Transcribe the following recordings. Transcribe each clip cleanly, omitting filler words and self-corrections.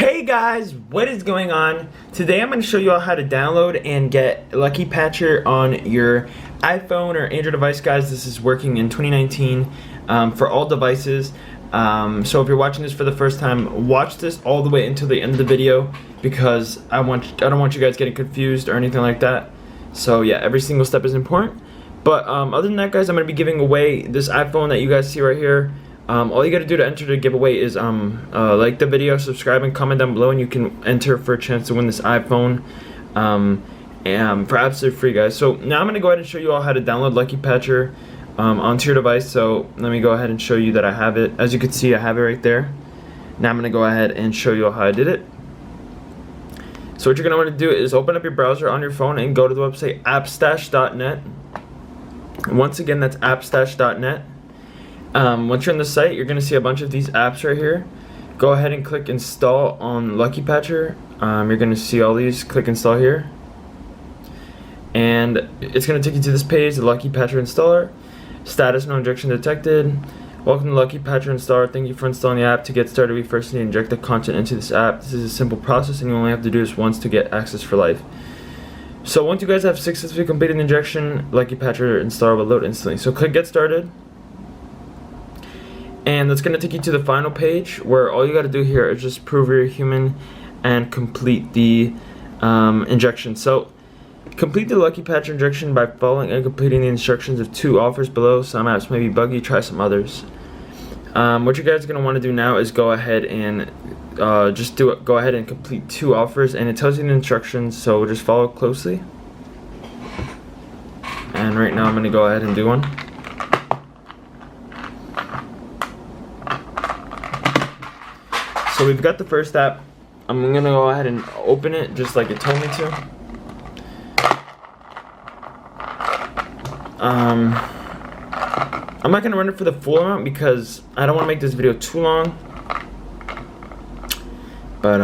Hey guys, what is going on? Today I'm going to show you all how to download and get Lucky Patcher on your iPhone or Android device, guys. This is working in 2019 for all devices. So if you're watching this for the first time, watch this all the way until the end of the video because I don't want you guys getting confused or anything like that. So yeah, every single step is important. But other than that, guys, I'm going to be giving away this iPhone that you guys see right here. All you gotta do to enter the giveaway is like the video, subscribe, and comment down below, and you can enter for a chance to win this iPhone and for absolutely free, guys. So now I'm gonna go ahead and show you all how to download Lucky Patcher onto your device. So let me go ahead and show you that I have it. As you can see, I have it right there. Now I'm gonna go ahead and show you all how I did it. So what you're gonna want to do is open up your browser on your phone and go to the website appstash.net. Once again, that's appstash.net. Once you're on the site, you're going to see a bunch of these apps right here. Go ahead and click install on Lucky Patcher. You're going to see all these. Click install here. And it's going to take you to this page, the Lucky Patcher installer. Status, no injection detected. Welcome to Lucky Patcher installer. Thank you for installing the app. To get started, we first need to inject the content into this app. This is a simple process and you only have to do this once to get access for life. So once you guys have successfully completed the injection, Lucky Patcher installer will load instantly. So click get started. And that's going to take you to the final page where all you got to do here is just prove you're human and complete the injection. So complete the Lucky Patcher injection by following and completing the instructions of 2 offers below. Some apps may be buggy, try some others. What you guys are going to want to do now is go ahead and go ahead and complete 2 offers, and it tells you the instructions, so just follow closely. And right now I'm going to go ahead and do one. So we've got the first app. I'm gonna go ahead and open it just like it told me to. I'm not gonna run it for the full amount because I don't want to make this video too long. But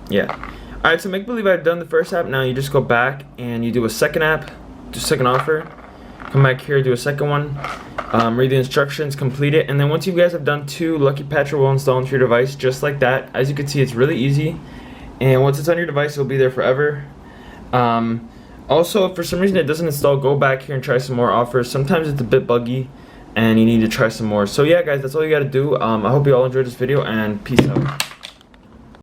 yeah. Alright, so make believe I've done the first app. Now you just go back and you do a second app, do a second offer. Come back here, do a second one. Read the instructions, complete it, and then once you guys have done 2, Lucky Patcher will install into your device just like that. As you can see, it's really easy, and once it's on your device, it'll be there forever. Also, if for some reason it doesn't install, go back here and try some more offers. Sometimes it's a bit buggy, and you need to try some more. So yeah, guys, that's all you gotta do. I hope you all enjoyed this video, and peace out.